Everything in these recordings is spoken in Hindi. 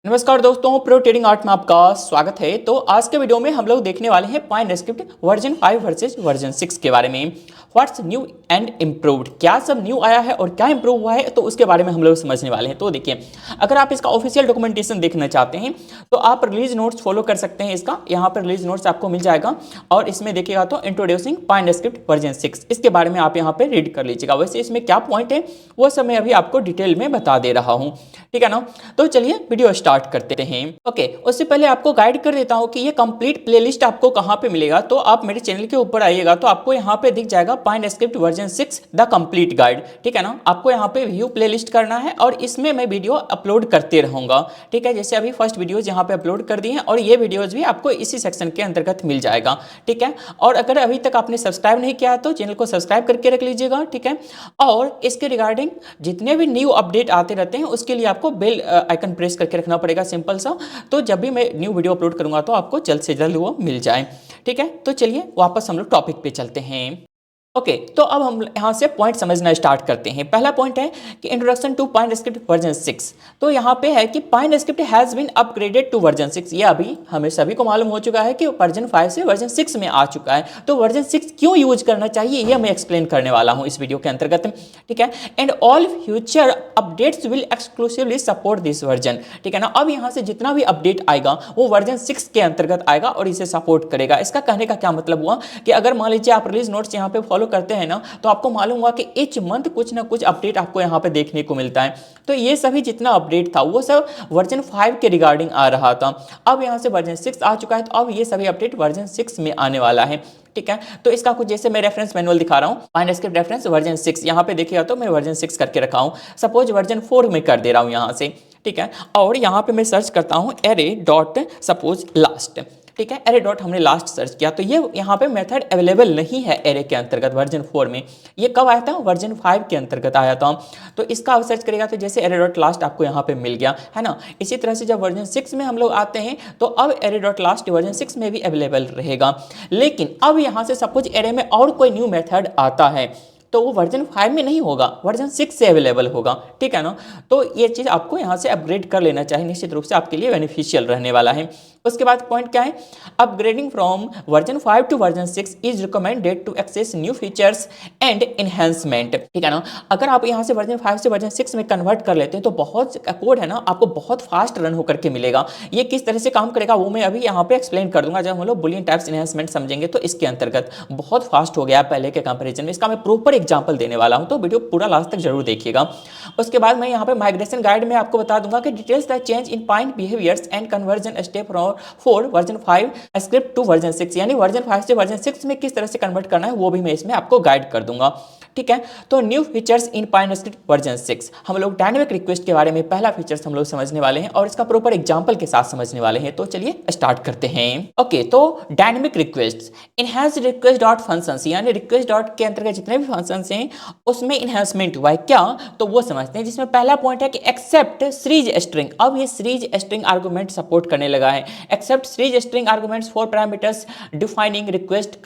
नमस्कार दोस्तों, प्रो ट्रेडिंग आर्ट में आपका स्वागत है। तो आज के वीडियो में हम लोग देखने वाले हैं पाइनस्क्रिप्ट वर्जन 5 वर्सेस वर्जन 6 के बारे में। व्हाट्स न्यू एंड इम्प्रूव्ड, क्या सब न्यू आया है और क्या इम्प्रूव हुआ है, तो उसके बारे में हम लोग समझने वाले हैं। तो देखिए, अगर आप इसका ऑफिशियल डॉक्यूमेंटेशन देखना चाहते हैं तो आप रिलीज नोट्स फॉलो कर सकते हैं। इसका यहाँ पर रिलीज नोट्स आपको मिल जाएगा और इसमें देखिएगा तो इंट्रोड्यूसिंग पाइनस्क्रिप्ट वर्जन 6, इसके बारे में आप यहाँ पे रीड कर लीजिएगा। वैसे इसमें क्या पॉइंट है वो सब मैं अभी आपको डिटेल में बता दे रहा हूँ, ठीक है ना। तो चलिए वीडियो स्टार्ट करते हैं। ओके, उससे पहले आपको गाइड कर देता हूं कि ये कंप्लीट प्लेलिस्ट आपको कहां पे मिलेगा। तो आप मेरे चैनल के ऊपर आइएगा तो आपको यहां पे दिख जाएगा पाइनस्क्रिप्ट वर्जन 6 द कंप्लीट गाइड, ठीक है ना। आपको यहां पे व्यू प्लेलिस्ट करना है और इसमें मैं वीडियो अपलोड करते रहूंगा, ठीक है। जैसे अभी फर्स्ट वीडियोज यहां पे अपलोड कर दी हैं और ये वीडियोज भी आपको इसी सेक्शन के अंतर्गत मिल जाएगा, ठीक है। और अगर अभी तक आपने सब्सक्राइब नहीं किया तो चैनल को सब्सक्राइब करके रख लीजिएगा, ठीक है। और इसके रिगार्डिंग जितने भी न्यू अपडेट आते रहते हैं उसके लिए आपको बेल आइकन प्रेस करके रखना पड़ेगा, सिंपल सा। तो जब भी मैं न्यू वीडियो अपलोड करूंगा तो आपको जल्द से जल्द वो मिल जाए, ठीक है। तो चलिए वापस हम लोग टॉपिक पे चलते हैं। ओके, तो अब हम यहाँ से पॉइंट समझना स्टार्ट करते हैं। पहला पॉइंट है कि इंट्रोडक्शन टू पाइनस्क्रिप्ट वर्जन 6। तो यहाँ पे है कि Pine Script has been upgraded to version 6। ये अभी हमें सभी को मालूम हो चुका है कि वर्जन 5 से वर्जन 6 में आ चुका है। तो वर्जन 6 क्यों यूज करना चाहिए ये मैं एक्सप्लेन करने वाला हूँ इस वीडियो के अंतर्गत, ठीक है। And all future updates will exclusively support this version, ठीक है ना। अब यहाँ से जितना भी अपडेट आएगा वो वर्जन 6 के अंतर्गत आएगा और इसे सपोर्ट करेगा। इसका कहने का क्या मतलब हुआ कि अगर मान लीजिए आप रिलीज नोट्स यहाँ पे फॉलो करते हैं ना, तो आपको मालूम हुआ कि इच मंथ कुछ ना कुछ अपडेट आपको यहाँ पे देखने को मिलता है। तो ये सभी जितना अपडेट था वो सब वर्जन 5 के रिगार्डिंग आ रहा था। अब यहाँ से वर्जन 6 आ चुका है तो अब ये सभी अपडेट वर्जन 6 में आने वाला है, ठीक है। तो इसका कुछ जैसे मैं रेफरेंस मैनुअल दिखा रहा हूँ, पाइनस्क्रिप्ट रेफरेंस वर्जन 6 यहाँ पे देखिएगा तो मैं वर्जन 6 करके रखा हूँ। सपोज वर्जन 4 में कर दे रहा हूँ यहाँ से, ठीक है। और यहाँ पे मैं सर्च करता हूँ एरे डॉट सपोज लास्ट, ठीक है। एरे डॉट हमने लास्ट सर्च किया तो ये यहाँ पे मेथड अवेलेबल नहीं है एरे के अंतर्गत वर्जन 4 में। ये कब आया था? वर्जन 5 के अंतर्गत आया था। तो इसका आप सर्च करेगा तो जैसे एरे डॉट लास्ट आपको यहाँ पे मिल गया है ना। इसी तरह से जब वर्जन 6 में हम लोग आते हैं तो अब एरे डॉट लास्ट वर्जन 6 में भी अवेलेबल रहेगा। लेकिन अब यहाँ से सपोज एरे में और कोई न्यू मेथड आता है तो वो वर्जन 5 में नहीं होगा, वर्जन 6 से अवेलेबल होगा, ठीक है ना। तो ये चीज़ आपको यहाँ से अपग्रेड कर लेना चाहिए, निश्चित रूप से आपके लिए बेनिफिशियल रहने वाला है। उसके बाद पॉइंट क्या है? Upgrading from version 5 to version 6 is recommended to access new features and enhancement, ठीक है ना। अगर आप यहाँ से वर्जन 5 से वर्जन 6 में कन्वर्ट कर लेते हैं तो बहुत कोड है ना आपको बहुत फास्ट रन होकर के मिलेगा। ये किस तरह से काम करेगा वो मैं अभी यहाँ पे एक्सप्लेन कर दूंगा। जब हम लोग बुलियन टाइप्स एनहेंसमेंट समझेंगे तो इसके अंतर्गत बहुत फास्ट हो गया पहले के कंपेरिजन में। इसका मैं प्रॉपर एग्जाम्पल देने वाला हूँ, तो वीडियो पूरा लास्ट तक जरूर देखिएगा। उसके बाद मैं यहाँ पे माइग्रेशन गाइड में आपको बता दूंगा कि details the change in pine behaviours and conversion step for version 5 script to version 6, यानी वर्जन 5 से वर्जन 6 में किस तरह से कन्वर्ट करना है वो भी मैं इसमें आपको गाइड कर दूंगा, ठीक है। तो न्यू फीचर्स इन पाइनस्क्रिप्ट वर्जन 6, हम लोग डायनेमिक रिक्वेस्ट के बारे में पहला फीचर्स हम लोग समझने वाले हैं और इसका प्रॉपर एग्जांपल के साथ समझने वाले हैं। तो चलिए स्टार्ट करते हैं। ओके, तो dynamic request, enhance request dot functions, यानी रिक्वेस्ट डॉट के अंतर्गत जितने भी फंक्शंस हैं उसमें इनहैंसमेंट हुआ है क्या, तो वो समझते हैं। जिसमें पहला पॉइंट है कि एक्सेप्ट सीरीज स्ट्रिंग। अब ये सीरीज स्ट्रिंग आर्गुमेंट सपोर्ट करने लगा है। Accept series string arguments for parameters defining request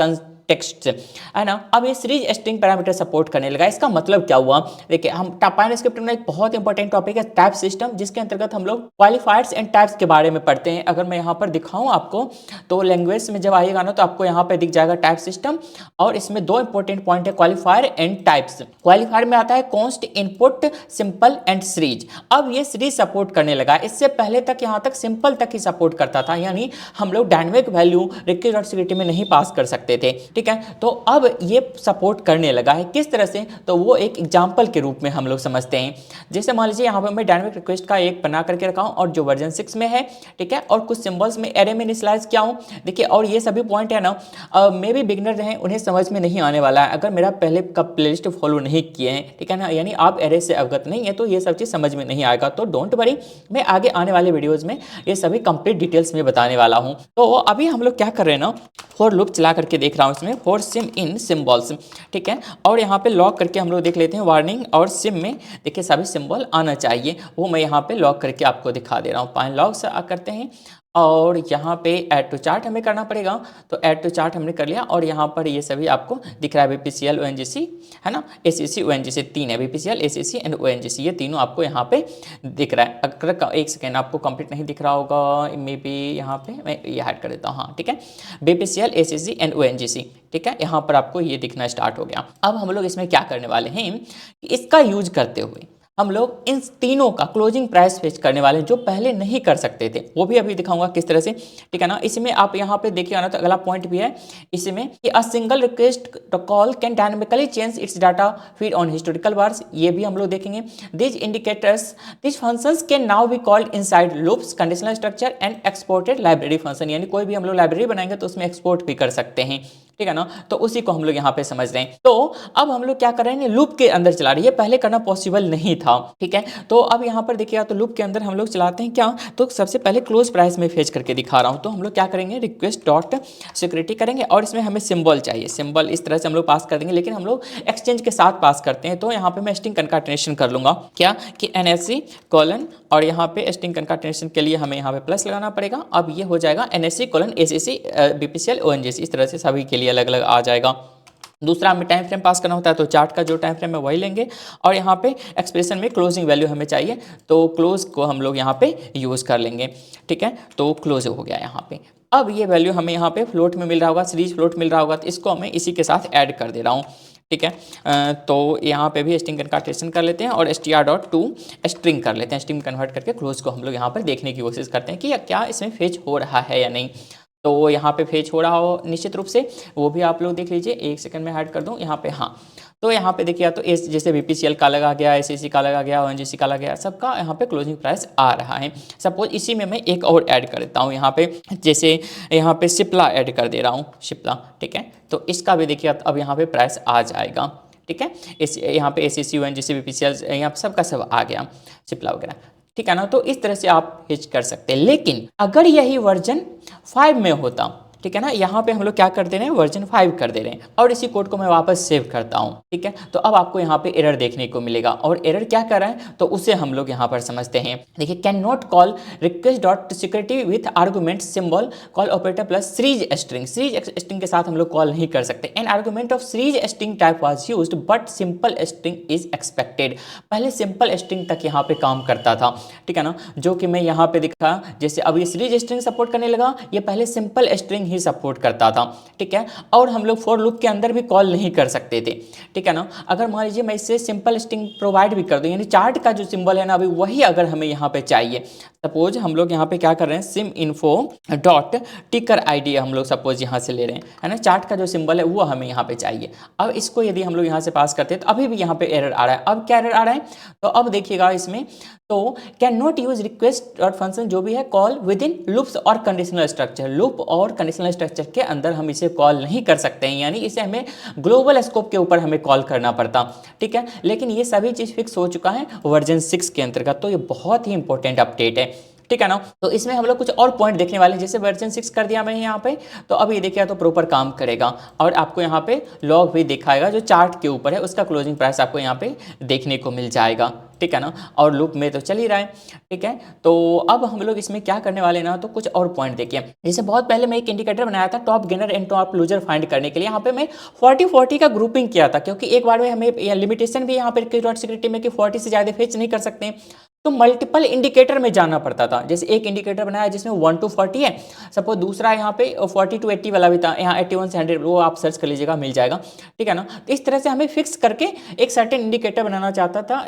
text, है ना। अब ये सीरीज स्ट्रिंग पैरामीटर सपोर्ट करने लगा। इसका मतलब क्या हुआ? देखिए, हम पाइनस्क्रिप्ट में एक बहुत इंपॉर्टेंट टॉपिक है टाइप सिस्टम, जिसके अंतर्गत हम लोग क्वालिफायर्स एंड टाइप्स के बारे में पढ़ते हैं। अगर मैं यहाँ पर दिखाऊं आपको तो लैंग्वेज में जब आइएगा ना तो आपको यहाँ पे दिख जाएगा टाइप सिस्टम, और इसमें दो इंपॉर्टेंट पॉइंट है क्वालिफायर एंड टाइप्स। क्वालिफायर में आता है const, input, simple and series. अब ये सीरीज सपोर्ट करने लगा। इससे पहले तक यहाँ तक सिंपल तक ही सपोर्ट करता था, यानी हम लोग dynamic value request dot security में नहीं पास कर सकते थे, ठीक है। तो अब ये सपोर्ट करने लगा है। किस तरह से? तो वो एक एग्जांपल के रूप में हम लोग समझते हैं। जैसे मान लीजिए यहाँ पे मैं डायनेमिक रिक्वेस्ट का एक बना करके रखा हूँ और जो वर्जन 6 में है, ठीक है, और कुछ सिंबल्स में एरे में इनिशियलाइज किया हूँ। देखिए, और ये सभी पॉइंट है ना, मे भी बिगनर रहे उन्हें समझ में नहीं आने वाला है अगर मेरा पहले का प्लेलिस्ट फॉलो नहीं किए हैं, ठीक है ना। यानी आप एरे से अवगत नहीं है तो ये सब चीज़ समझ में नहीं आएगा। तो डोंट वरी, मैं आगे आने वाले वीडियोज़ में ये सभी कंप्लीट डिटेल्स में बताने वाला हूँ। तो अभी हम लोग क्या कर रहे हैं ना, फॉर लूप चला करके देख रहा हूँ इसमें, फॉर सिम इन सिम्बॉल्स, ठीक है। और यहाँ पे लॉक करके हम लोग देख लेते हैं वार्निंग और सिम में देखिए सभी सिंबल आना चाहिए, वो मैं यहाँ पे लॉक करके आपको दिखा दे रहा हूँ। पाइन लॉग से करते हैं और यहाँ पे ऐड टू चार्ट हमें करना पड़ेगा। तो ऐड टू चार्ट हमने कर लिया और यहाँ पर ये सभी आपको दिख रहा है, बीपीसीएल, ओएनजीसी है ना, एसीसी, ओएनजीसी, तीन है, बीपीसीएल, एसीसी एंड ओएनजीसी, ये तीनों आपको यहाँ पे दिख रहा है। अगर एक सेकेंड आपको कंप्लीट नहीं दिख रहा होगा, मे बी यहाँ पे मैं ये ऐड कर देता हूँ, हाँ ठीक है, बीपीसीएल, एसीसी एंड ओएनजीसी, ठीक है, यहाँ पर आपको ये दिखना स्टार्ट हो गया। अब हम लोग इसमें क्या करने वाले हैं कि इसका यूज करते हुए हम लोग इन तीनों का क्लोजिंग प्राइस फेच करने वाले हैं, जो पहले नहीं कर सकते थे, वो भी अभी दिखाऊंगा किस तरह से, ठीक है ना। इसमें आप यहाँ पे देखिए ना, तो अगला पॉइंट भी है इसमें कि a single request call can dynamically change it's data feed on historical bars, ये भी हम लोग देखेंगे। This indicators this functions can now be called inside loops, conditional structure and exported library function, यानी कोई भी हम लोग लाइब्रेरी बनाएंगे तो उसमें एक्सपोर्ट भी कर सकते हैं, ठीक है ना। तो उसी को हम लोग यहाँ पे समझ रहे हैं। तो अब हम लोग क्या कर रहे हैं, लूप के अंदर चला रहे हैं, पहले करना पॉसिबल नहीं था, ठीक है। तो अब यहाँ पर देखिएगा, तो लूप के अंदर हम लोग चलाते हैं क्या, तो सबसे पहले क्लोज प्राइस में फेच करके दिखा रहा हूँ। तो हम लोग क्या करेंगे, रिक्वेस्ट डॉट सिक्योरिटी करेंगे और इसमें हमें सिंबल चाहिए, सिंबल इस तरह से हम लोग पास कर देंगे, लेकिन हम लोग एक्सचेंज के साथ पास करते हैं। तो यहाँ पे मैं स्ट्रिंग कनकाटेनेशन कर लूंगा, क्या कि NSC कोलन, और यहाँ पे स्ट्रिंग कनकाटेनेशन के लिए हमें यहाँ पे प्लस लगाना पड़ेगा। अब ये हो जाएगा NSC colon ACC BPCL ONGC, इस तरह से सभी के लिए अलग अलग आ जाएगा। दूसरा हमें टाइम फ्रेम पास करना होता है, तो चार्ट का जो टाइम फ्रेम है वही लेंगे, और यहाँ पे एक्सप्रेशन में क्लोजिंग वैल्यू हमें चाहिए, तो क्लोज को हम लोग यहाँ पे यूज़ कर लेंगे, ठीक है। तो क्लोज हो गया यहाँ पे। अब ये वैल्यू हमें यहाँ पे फ्लोट में मिल रहा होगा, सीरीज फ्लोट मिल रहा होगा, तो इसको मैं इसी के साथ ऐड कर दे रहा हूँ, ठीक है। तो यहाँ पे भी स्ट्रिंग कनकाटेनेशन कर लेते हैं और str.to स्ट्रिंग कर लेते हैं, स्ट्रिंग कन्वर्ट करके क्लोज को हम लोग यहाँ पर देखने की कोशिश करते हैं कि क्या इसमें फेच हो रहा है या नहीं। तो यहाँ पे फेच हो रहा हो निश्चित रूप से, वो भी आप लोग देख लीजिए, एक सेकंड में ऐड कर दूँ यहाँ पे, हाँ। तो यहाँ पे देखिए, तो एस जैसे बीपीसीएल का लगा गया, एसीसी का लगा गया, ओएनजीसी का लगा गया, सबका यहाँ पे क्लोजिंग प्राइस आ रहा है। सपोज इसी में मैं एक और ऐड कर देता हूँ, यहाँ पे जैसे यहाँ पे सिप्ला ऐड कर दे रहा हूँ, शिप्ला, ठीक है। तो इसका भी देखिए अब यहाँ पे प्राइस आ जाएगा, ठीक है। इस यहाँ पे एसीसी, ओएनजीसी, बीपीसीएल, यहाँ सबका सब आ गया, सिप्ला वगैरह, ठीक है ना। तो इस तरह से आप हेज कर सकते हैं। लेकिन अगर यही वर्जन 5 में होता, ठीक है ना, यहाँ पे हम लोग क्या कर दे रहे हैं, वर्जन 5 कर दे रहे हैं, और इसी कोड को मैं वापस सेव करता हूँ, ठीक है। तो अब आपको यहाँ पे एरर देखने को मिलेगा, और एरर क्या कर रहा है, तो उसे हम लोग यहाँ पर समझते हैं। देखिए, can not call request dot security with argument symbol call operator plus series string, series string के साथ हम लोग कॉल नहीं कर सकते। N argument of series string type was used but simple string is expected, पहले सिंपल स्ट्रिंग तक यहाँ पे काम करता था, ठीक है ना, जो कि मैं यहाँ पे दिखा, जैसे अब ये सीरीज स्ट्रिंग सपोर्ट करने लगा, ये पहले सिंपल स्ट्रिंग ही सपोर्ट करता था, ठीक है। और हम लोग फॉर लूप के अंदर भी कॉल नहीं कर सकते थे, ठीक है ना। अगर मान लीजिए मैं इससे सिंपल स्ट्रिंग प्रोवाइड भी कर दूं, यानी चार्ट का जो सिंबल है ना, अभी वही अगर हमें यहाँ पे चाहिए, सपोज हम लोग यहाँ पे क्या कर रहे हैं, सिम इन्फो डॉट टिकर आईडी हम लोग सपोज यहाँ से ले रहे हैं, है ना, चार्ट का जो सिंबल है वो हमें यहाँ पे चाहिए। अब इसको यदि हम लोग यहाँ से पास करते हैं, तो अभी भी यहाँ पे एरर आ रहा है। अब क्या एरर आ रहा है, तो अब देखिएगा इसमें, तो can not use request dot function, जो भी है कॉल विद इन लूप्स और कंडीशनल स्ट्रक्चर, लूप और कंडीशनल स्ट्रक्चर के अंदर हम इसे कॉल नहीं कर सकते हैं, यानी इसे हमें ग्लोबल स्कोप के ऊपर हमें कॉल करना पड़ता, ठीक है। लेकिन ये सभी चीज फिक्स हो चुका है वर्जन 6 के अंतर्गत, तो ये बहुत ही इंपॉर्टेंट अपडेट है, ठीक है ना। तो इसमें हम लोग कुछ और पॉइंट देखने वाले हैं, जैसे वर्जन 6 कर दिया मैंने यहाँ पे, तो अब ये देखिए तो प्रॉपर काम करेगा, और आपको यहाँ पे लॉग भी दिखाएगा जो चार्ट के ऊपर है, उसका क्लोजिंग प्राइस आपको यहाँ पे देखने को मिल जाएगा, ठीक है ना। और लूप में तो चल ही रहा है, ठीक है। तो अब हम लोग इसमें क्या करने वाले ना, तो कुछ और पॉइंट देखिए। जैसे बहुत पहले मैं एक इंडिकेटर बनाया था top gainer and top loser find करने के लिए, यहाँ पे मैं 40-40 का ग्रुपिंग किया था, क्योंकि एक बार में हमें लिमिटेशन भी यहाँ पे डॉट सिक्योरिटी में कि 40 से ज़्यादा फेच नहीं कर सकते हैं, तो मल्टीपल इंडिकेटर में जाना पड़ता था। जैसे एक इंडिकेटर बनाया जिसमें 1 to 40 है, सपोज दूसरा यहाँ पे 40 to 80 वाला भी था, यहाँ 81 से 100, वो आप सर्च कर लीजिएगा मिल जाएगा, ठीक है ना। तो इस तरह से हमें फिक्स करके एक सर्टेन इंडिकेटर बनाना चाहता था,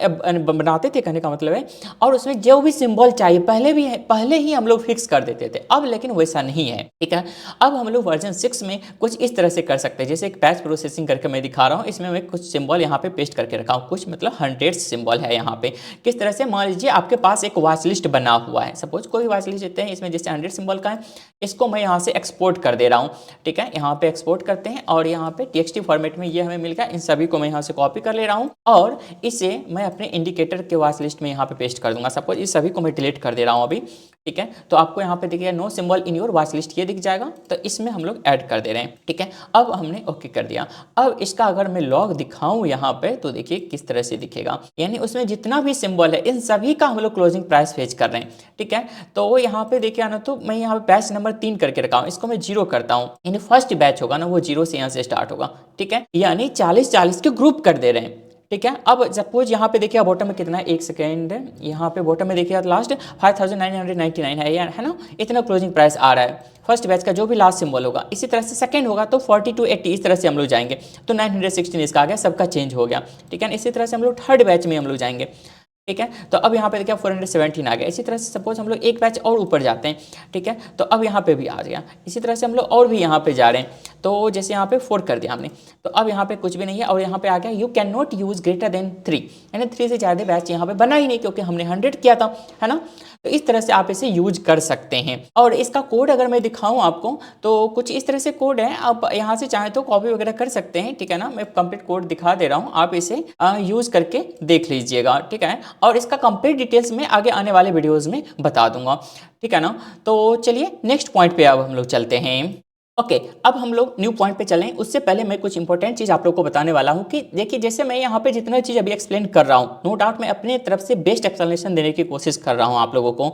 बनाते थे कहने का मतलब है, और उसमें जो भी सिंबल चाहिए पहले ही हम लोग फिक्स कर देते थे। अब लेकिन वैसा नहीं है, ठीक है। अब हम लोग वर्जन 6 में कुछ इस तरह से कर सकते हैं, जैसे एक पैच प्रोसेसिंग करके मैं दिखा रहा हूँ, इसमें मैं कुछ सिंबल यहाँ पे पेस्ट करके रखा हूँ, कुछ मतलब 100 सिंबल है यहाँ पे। किस तरह से, मान लीजिए आपके पास एक वॉच लिस्ट बना हुआ है, सपोज कोई वॉच लिस्ट लेते हैं, इसमें जैसे 100 सिंबल का है, इसको मैं यहाँ से एक्सपोर्ट कर दे रहा हूँ, ठीक है। यहाँ पे एक्सपोर्ट करते हैं, और यहाँ पे टीएक्सटी फॉर्मेट में ये हमें मिल गया, इन सभी को मैं यहाँ से कॉपी कर ले रहा हूँ, और इसे मैं अपने इंडिकेटर के वॉच लिस्ट में यहाँ पे पेस्ट कर दूंगा। सपोज इस सभी को मैं डिलीट कर दे रहा हूँ अभी, ठीक है। तो आपको यहाँ पे देखिए no symbol in your watch list ये दिख जाएगा, तो इसमें हम लोग ऐड कर दे रहे हैं। ठीक है, अब हमने ओके कर दिया। अब इसका अगर मैं लॉग दिखाऊं यहाँ पे तो देखिए किस तरह से दिखेगा, यानी उसमें जितना भी सिंबल है इन सभी का हम लोग क्लोजिंग प्राइस फेच कर रहे हैं। ठीक है, तो यहाँ पे देखिए ना, तो मैं यहाँ पे बैच नंबर 3 करके रखा हूँ, इसको मैं 0 करता हूँ, यानी फर्स्ट बैच होगा ना वो 0 से यहाँ से स्टार्ट होगा। ठीक है, यानी 40-40 के ग्रुप कर दे रहे हैं। ठीक है, अब सपोज यहाँ पे देखिए बॉटम में कितना है, एक सेकेंड, यहाँ पे बॉटम में देखिए लास्ट 5999 है ना, इतना क्लोजिंग प्राइस आ रहा है फर्स्ट बैच का जो भी लास्ट सिंबल होगा। इसी तरह से सेकंड होगा तो 40 to 80 इस तरह से हम लोग जाएंगे, तो 916 इसका आ गया, सबका चेंज हो गया। ठीक है, इसी तरह से हम लोग थर्ड बैच में हम लोग जाएंगे। ठीक है, तो अब यहाँ पे देखिए 417 आ गया। इसी तरह से सपोज हम लोग एक बैच और ऊपर जाते हैं। ठीक है, तो अब यहाँ पे भी आ गया। इसी तरह से हम लोग और भी यहाँ पे जा रहे हैं, तो जैसे यहाँ पे 4 कर दिया हमने, तो अब यहाँ पे कुछ भी नहीं है, और यहाँ पे आ गया you can not use greater than 3, यानी 3 से ज़्यादा बैच यहाँ पे बना ही नहीं, क्योंकि हमने 100 किया था, है ना। तो इस तरह से आप इसे यूज कर सकते हैं। और इसका कोड अगर मैं दिखाऊं आपको तो कुछ इस तरह से कोड है, आप यहाँ से चाहें तो कॉपी वगैरह कर सकते हैं। ठीक है ना, मैं कंप्लीट कोड दिखा दे रहा हूँ, आप इसे यूज करके देख लीजिएगा। ठीक है, और इसका कंप्लीट डिटेल्स में आगे आने वाले वीडियोस में बता दूंगा। ठीक है ना, तो चलिए नेक्स्ट पॉइंट पे अब हम लोग चलते हैं। ओके, अब हम लोग न्यू पॉइंट पे चलें, उससे पहले मैं कुछ इंपॉर्टेंट चीज़ आप लोग को बताने वाला हूँ कि देखिए जैसे मैं यहाँ पे जितना चीज़ अभी एक्सप्लेन कर रहा हूँ, नो डाउट मैं अपने तरफ से बेस्ट एक्सप्लेनेशन देने की कोशिश कर रहा हूँ आप लोगों को,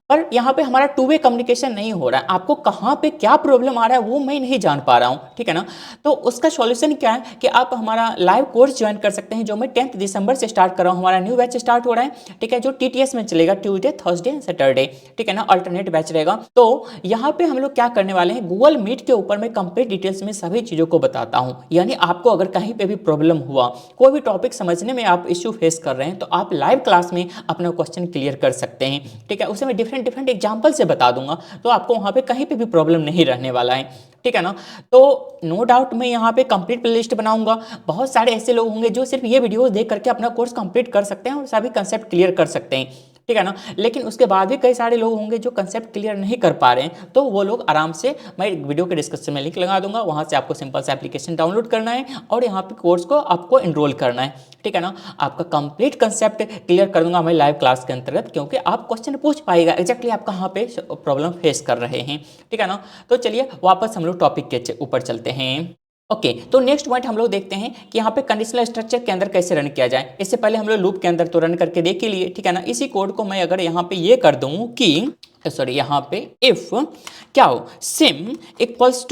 पर यहाँ पे हमारा टू वे कम्युनिकेशन नहीं हो रहा है। आपको कहाँ पे क्या प्रॉब्लम आ रहा है वो मैं नहीं जान पा रहा हूँ। ठीक है ना, तो उसका सॉल्यूशन क्या है कि आप हमारा लाइव कोर्स ज्वाइन कर सकते हैं, जो मैं 10 दिसंबर से स्टार्ट कर रहा हूँ। हमारा न्यू बैच स्टार्ट हो रहा है। ठीक है, जो TTS में चलेगा ट्यूजडे, थर्सडे, सैटरडे। ठीक है ना, अल्टरनेट बैच रहेगा। तो यहाँ पे हम लोग क्या करने वाले हैं, गूगल मीट के ऊपर मैं कंप्लीट डिटेल्स में सभी चीज़ों को बताता हूं। यानी आपको अगर कहीं पे भी प्रॉब्लम हुआ, कोई भी टॉपिक समझने में आप इश्यू फेस कर रहे हैं, तो आप लाइव क्लास में अपना क्वेश्चन क्लियर कर सकते हैं। ठीक है, उसे मैं डिफरेंट एग्जांपल से बता दूंगा, तो आपको वहां पे कहीं पे भी प्रॉब्लम नहीं रहने वाला है। ठीक है ना, तो नो डाउट मैं यहाँ पे कंप्लीट प्लेलिस्ट बनाऊंगा। बहुत सारे ऐसे लोग होंगे जो सिर्फ ये वीडियोस देख करके अपना कोर्स कंप्लीट कर सकते हैं और सभी कंसेप्ट क्लियर कर सकते हैं। ठीक है ना, लेकिन उसके बाद भी कई सारे लोग होंगे जो कंसेप्ट क्लियर नहीं कर पा रहे हैं, तो वो लोग आराम से, मैं वीडियो के डिस्क्रिप्शन में लिंक लगा दूंगा, वहां से आपको सिंपल से एप्लीकेशन डाउनलोड करना है और यहाँ पे कोर्स को आपको एनरोल करना है। ठीक है ना, आपका कंप्लीट कंसेप्ट क्लियर कर दूंगा मैं लाइव क्लास के अंतर्गत, क्योंकि आप क्वेश्चन पूछ पाएगा एग्जैक्टली आप कहाँ पे प्रॉब्लम फेस कर रहे हैं। ठीक है ना, तो चलिए वापस हम लोग टॉपिक के ऊपर चलते हैं। ओके, तो नेक्स्ट पॉइंट हम लोग देखते हैं कि यहाँ पे कंडीशनल स्ट्रक्चर के अंदर कैसे रन किया जाए। इससे पहले हम लोग लूप के अंदर तो रन करके देख ही लिए। ठीक है ना, इसी कोड को मैं अगर यहाँ पे ये कर दूँ कि सॉरी, यहाँ पे इफ क्या हो, sim equals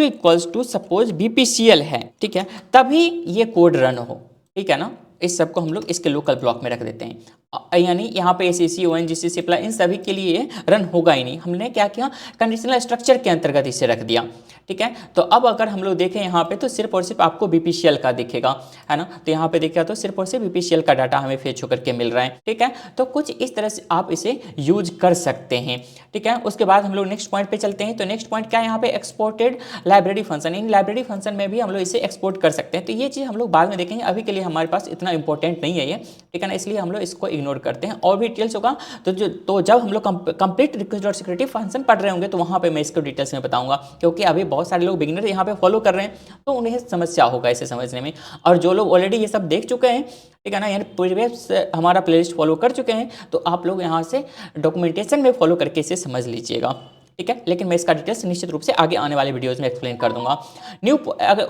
to suppose BPCL है। ठीक है, तभी ये कोड रन हो। ठीक है ना, इस सबको हम लोग इसके लोकल ब्लॉक में रख देते हैं, यानी यहाँ पे ACC, ONGC, सिप्ला इन सभी के लिए रन होगा ही नहीं। हमने क्या किया, कंडीशनल स्ट्रक्चर के अंतर्गत इसे रख दिया। ठीक है, तो अब अगर हम लोग देखें यहाँ पे तो सिर्फ और सिर्फ आपको BPCL का दिखेगा, है ना। तो यहाँ पे देखिए तो सिर्फ और सिर्फ BPCL का डाटा हमें फेच होकर के मिल रहा है। ठीक है, तो कुछ इस तरह से आप इसे यूज कर सकते हैं। ठीक है, उसके बाद हम लोग नेक्स्ट पॉइंट पे चलते हैं। तो नेक्स्ट पॉइंट क्या है, यहाँ पे एक्सपोर्टेड लाइब्रेरी फंक्शन। इन लाइब्रेरी फंक्शन में भी हम लोग इसे एक्सपोर्ट कर सकते हैं। तो ये चीज़ हम लोग बाद में देखेंगे, अभी के लिए हमारे पास इतना इंपॉर्टेंट नहीं है ये। ठीक है ना, इसलिए हम लोग इसको इग्नोर करते हैं। और भी डिटेल्स होगा तो जब हम लोग complete request dot security function पढ़ रहे होंगे तो वहाँ पे मैं इसको डिटेल्स में बताऊंगा, क्योंकि अभी बहुत सारे लोग बिगिनर यहाँ पे फॉलो कर रहे हैं तो उन्हें समस्या होगा इसे समझने में। और जो लोग ऑलरेडी ये सब देख चुके हैं, ठीक है ना, यानी प्रीवियस हमारा प्लेलिस्ट फॉलो कर चुके हैं, तो आप लोग यहाँ से डॉक्यूमेंटेशन में फॉलो करके इसे समझ लीजिएगा। ठीक है, लेकिन मैं इसका डिटेल्स निश्चित रूप से आगे आने वाले वीडियोस में एक्सप्लेन कर दूंगा।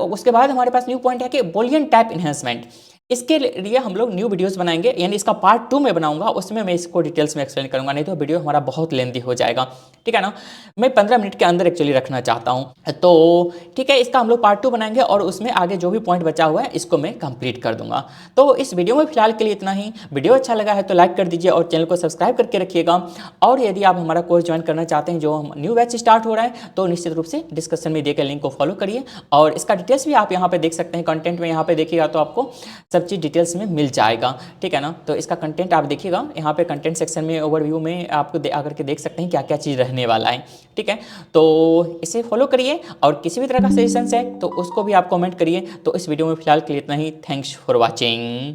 उसके बाद हमारे पास न्यू पॉइंट है कि बूलियन टाइप इन्हेंसमेंट। इसके लिए हम लोग न्यू वीडियोस बनाएंगे, यानी इसका पार्ट 2 में बनाऊंगा, उसमें मैं इसको डिटेल्स में एक्सप्लेन करूंगा, नहीं तो वीडियो हमारा बहुत लेंदी हो जाएगा। ठीक है ना, मैं 15 मिनट के अंदर एक्चुअली रखना चाहता हूं। तो ठीक है, इसका हम लोग पार्ट 2 बनाएंगे और उसमें आगे जो भी पॉइंट बचा हुआ है इसको मैं कंप्लीट कर दूंगा। तो इस वीडियो में फिलहाल के लिए इतना ही। वीडियो अच्छा लगा है तो लाइक कर दीजिए और चैनल को सब्सक्राइब करके रखिएगा। और यदि आप हमारा कोर्स ज्वाइन करना चाहते हैं, जो न्यू बैच स्टार्ट हो रहा है, तो निश्चित रूप से डिस्क्रिप्शन में दिए गए लिंक को फॉलो करिए और इसका डिटेल्स भी आप यहाँ पे देख सकते हैं। कंटेंट में यहाँ पे देखिएगा तो आपको सब चीज़ डिटेल्स में मिल जाएगा। ठीक है ना, तो इसका कंटेंट आप देखिएगा, यहाँ पे कंटेंट सेक्शन में ओवरव्यू में आपको आकर के देख सकते हैं क्या क्या चीज़ रहने वाला है। ठीक है, तो इसे फॉलो करिए और किसी भी तरह का सजेशंस है तो उसको भी आप कमेंट करिए। तो इस वीडियो में फिलहाल के लिए इतना ही। Thanks for watching.